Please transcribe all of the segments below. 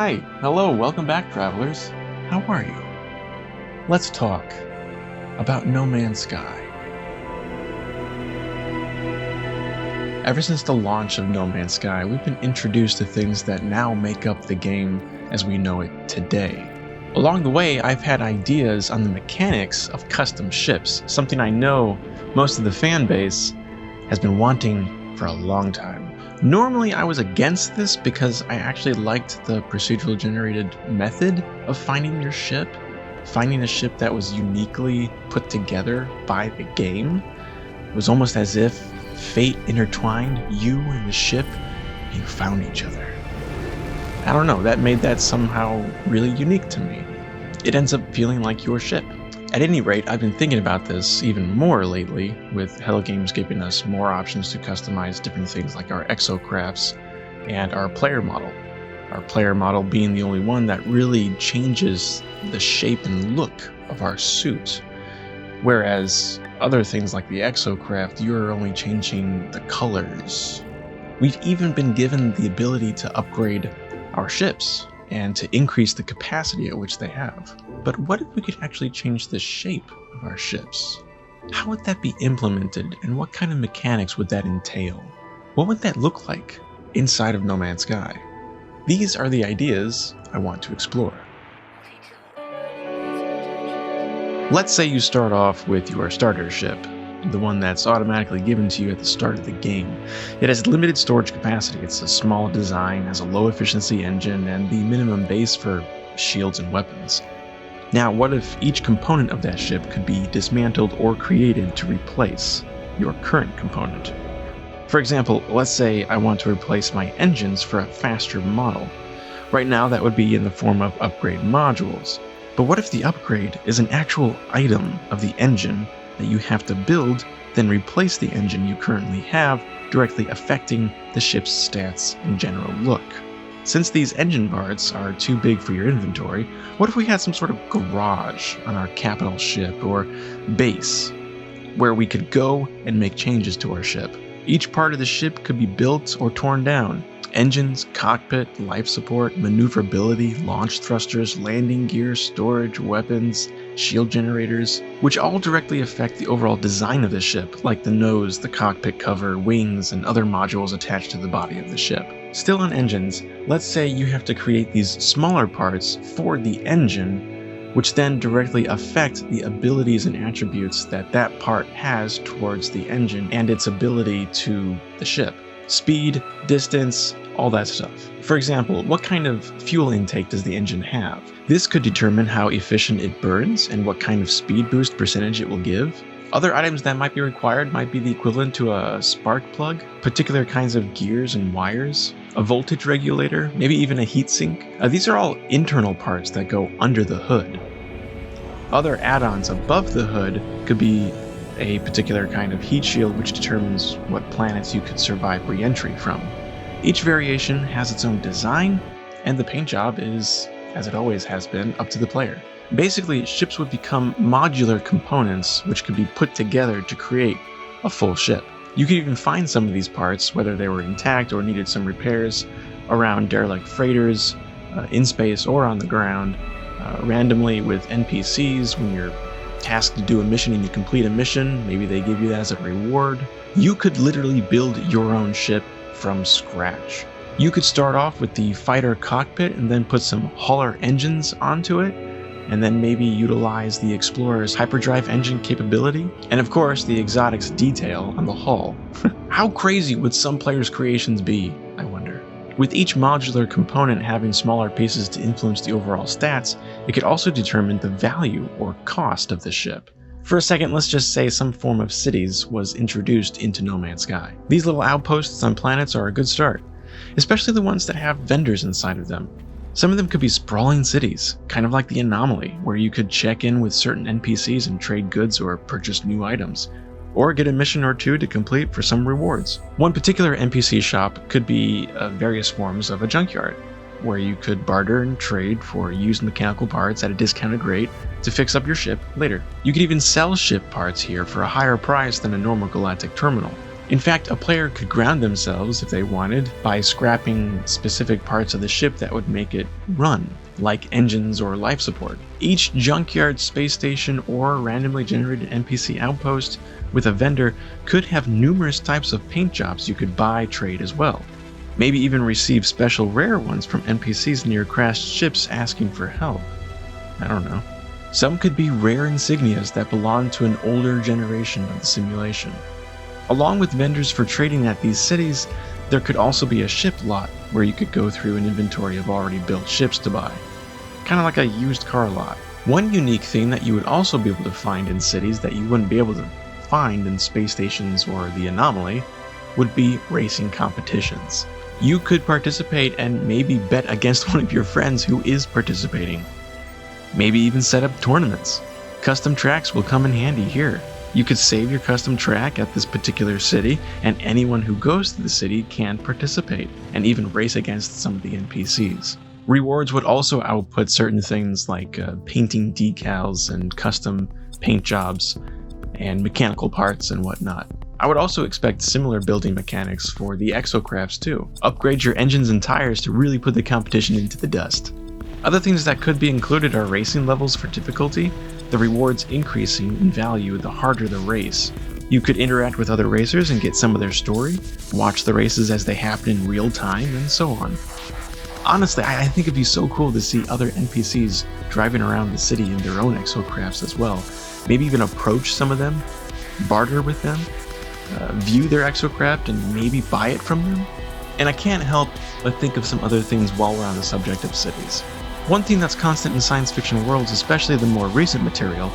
Hi, hello, welcome back, travelers. How are you? Let's talk about No Man's Sky. Ever since the launch of No Man's Sky, we've been introduced to things that now make up the game as we know it today. Along the way, I've had ideas on the mechanics of custom ships, something I know most of the fan base has been wanting for a long time. Normally, I was against this because I actually liked the procedural generated method of finding your ship, finding a ship that was uniquely put together by the game. It was almost as if fate intertwined you and the ship, and you found each other. I don't know, that made that somehow really unique to me. It ends up feeling like your ship. At any rate, I've been thinking about this even more lately, with Hello Games giving us more options to customize different things like our exocrafts and our player model. Our player model being the only one that really changes the shape and look of our suit. Whereas other things like the exocraft, you're only changing the colors. We've even been given the ability to upgrade our ships and to increase the capacity at which they have. But what if we could actually change the shape of our ships? How would that be implemented, and what kind of mechanics would that entail? What would that look like inside of No Man's Sky? These are the ideas I want to explore. Let's say you start off with your starter ship, the one that's automatically given to you at the start of the game. It has limited storage capacity, it's a small design, has a low efficiency engine, and the minimum base for shields and weapons. Now, what if each component of that ship could be dismantled or created to replace your current component? For example, let's say I want to replace my engines for a faster model. Right now that would be in the form of upgrade modules. But what if the upgrade is an actual item of the engine that you have to build, then replace the engine you currently have, directly affecting the ship's stats and general look? Since these engine parts are too big for your inventory, what if we had some sort of garage on our capital ship or base where we could go and make changes to our ship? Each part of the ship could be built or torn down. Engines, cockpit, life support, maneuverability, launch thrusters, landing gear, storage, weapons, shield generators, which all directly affect the overall design of the ship, like the nose, the cockpit cover, wings, and other modules attached to the body of the ship. Still on engines, let's say you have to create these smaller parts for the engine, which then directly affect the abilities and attributes that that part has towards the engine and its ability to the ship. Speed, distance, all that stuff. For example, what kind of fuel intake does the engine have? This could determine how efficient it burns and what kind of speed boost percentage it will give. Other items that might be required might be the equivalent to a spark plug, particular kinds of gears and wires, a voltage regulator, maybe even a heatsink. These are all internal parts that go under the hood. Other add-ons above the hood could be a particular kind of heat shield which determines what planets you could survive re-entry from. Each variation has its own design, and the paint job is, as it always has been, up to the player. Basically, ships would become modular components which could be put together to create a full ship. You could even find some of these parts, whether they were intact or needed some repairs, around derelict freighters, in space or on the ground, randomly with NPCs when you're tasked to do a mission and you complete a mission, maybe they give you that as a reward. You could literally build your own ship from scratch. You could start off with the fighter cockpit and then put some hauler engines onto it, and then maybe utilize the Explorer's hyperdrive engine capability, and of course the exotics detail on the hull. How crazy would some players' creations be, I wonder? With each modular component having smaller pieces to influence the overall stats, it could also determine the value or cost of the ship. For a second, let's just say some form of cities was introduced into No Man's Sky. These little outposts on planets are a good start, especially the ones that have vendors inside of them. Some of them could be sprawling cities, kind of like the Anomaly, where you could check in with certain NPCs and trade goods or purchase new items, or get a mission or two to complete for some rewards. One particular NPC shop could be various forms of a junkyard, where you could barter and trade for used mechanical parts at a discounted rate to fix up your ship later. You could even sell ship parts here for a higher price than a normal galactic terminal. In fact, a player could ground themselves if they wanted by scrapping specific parts of the ship that would make it run, like engines or life support. Each junkyard, space station, or randomly generated NPC outpost with a vendor could have numerous types of paint jobs you could buy, trade as well. Maybe even receive special rare ones from NPCs near crashed ships asking for help. I don't know. Some could be rare insignias that belong to an older generation of the simulation. Along with vendors for trading at these cities, there could also be a ship lot where you could go through an inventory of already built ships to buy. Kind of like a used car lot. One unique thing that you would also be able to find in cities that you wouldn't be able to find in space stations or the Anomaly would be racing competitions. You could participate and maybe bet against one of your friends who is participating. Maybe even set up tournaments. Custom tracks will come in handy here. You could save your custom track at this particular city, and anyone who goes to the city can participate, and even race against some of the NPCs. Rewards would also output certain things like painting decals and custom paint jobs, and mechanical parts and whatnot. I would also expect similar building mechanics for the exocrafts too. Upgrade your engines and tires to really put the competition into the dust. Other things that could be included are racing levels for difficulty, the rewards increasing in value the harder the race. You could interact with other racers and get some of their story, watch the races as they happen in real time, and so on. Honestly, I think it'd be so cool to see other NPCs driving around the city in their own exocrafts as well. Maybe even approach some of them, barter with them, view their exocraft, and maybe buy it from them. And I can't help but think of some other things while we're on the subject of cities. One thing that's constant in science fiction worlds, especially the more recent material,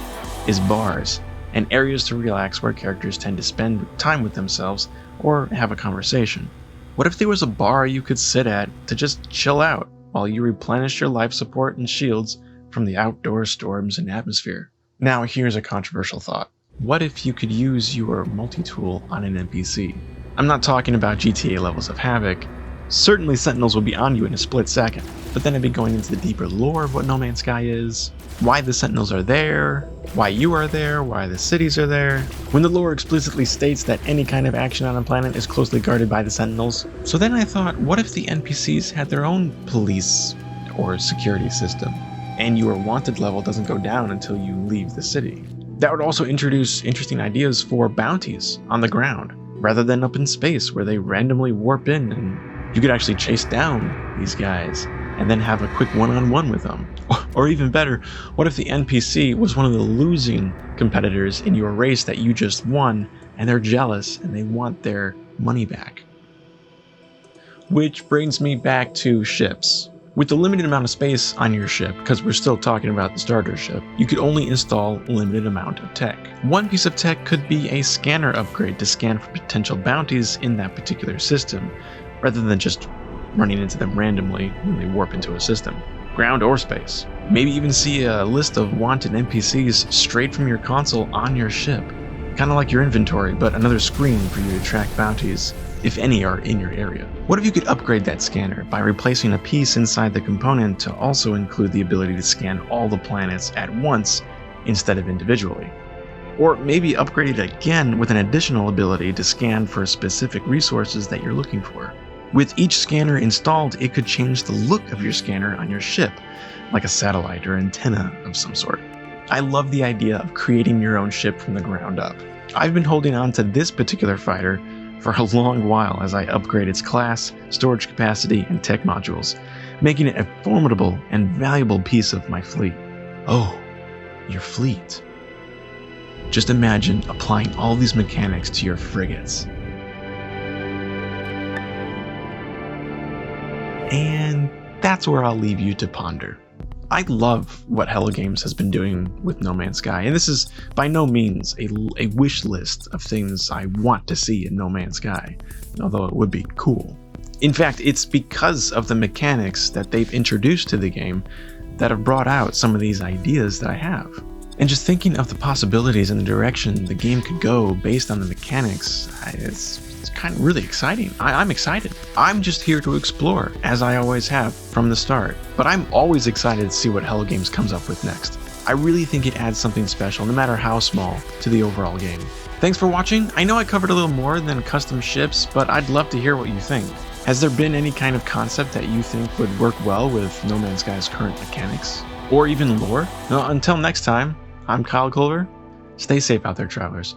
is bars, and areas to relax where characters tend to spend time with themselves or have a conversation. What if there was a bar you could sit at to just chill out while you replenish your life support and shields from the outdoor storms and atmosphere? Now here's a controversial thought. What if you could use your multi-tool on an NPC? I'm not talking about GTA levels of Havoc. Certainly Sentinels will be on you in a split second, but then I'd be going into the deeper lore of what No Man's Sky is, why the Sentinels are there, why you are there, why the cities are there, when the lore explicitly states that any kind of action on a planet is closely guarded by the Sentinels. So then I thought, what if the NPCs had their own police or security system, and your wanted level doesn't go down until you leave the city? That would also introduce interesting ideas for bounties on the ground, rather than up in space where they randomly warp in and you could actually chase down these guys and then have a quick one-on-one with them. Or even better, what if the NPC was one of the losing competitors in your race that you just won, and they're jealous and they want their money back? Which brings me back to ships. With the limited amount of space on your ship, because we're still talking about the starter ship, you could only install a limited amount of tech. One piece of tech could be a scanner upgrade to scan for potential bounties in that particular system, rather than just running into them randomly when they warp into a system, ground or space. Maybe even see a list of wanted NPCs straight from your console on your ship. Kind of like your inventory, but another screen for you to track bounties, if any are in your area. What if you could upgrade that scanner by replacing a piece inside the component to also include the ability to scan all the planets at once instead of individually? Or maybe upgrade it again with an additional ability to scan for specific resources that you're looking for. With each scanner installed, it could change the look of your scanner on your ship, like a satellite or antenna of some sort. I love the idea of creating your own ship from the ground up. I've been holding on to this particular fighter for a long while as I upgrade its class, storage capacity, and tech modules, making it a formidable and valuable piece of my fleet. Oh, your fleet. Just imagine applying all these mechanics to your frigates. And that's where I'll leave you to ponder. I love what Hello Games has been doing with No Man's Sky, and this is by no means a wish list of things I want to see in No Man's Sky, although it would be cool. In fact, it's because of the mechanics that they've introduced to the game that have brought out some of these ideas that I have. And just thinking of the possibilities and the direction the game could go based on the mechanics, it's kind of really exciting. I'm excited. I'm just here to explore, as I always have from the start. But I'm always excited to see what Hello Games comes up with next. I really think it adds something special, no matter how small, to the overall game. Thanks for watching. I know I covered a little more than custom ships, but I'd love to hear what you think. Has there been any kind of concept that you think would work well with No Man's Sky's current mechanics? Or even lore? Well, until next time, I'm Kyle Culver. Stay safe out there, travelers.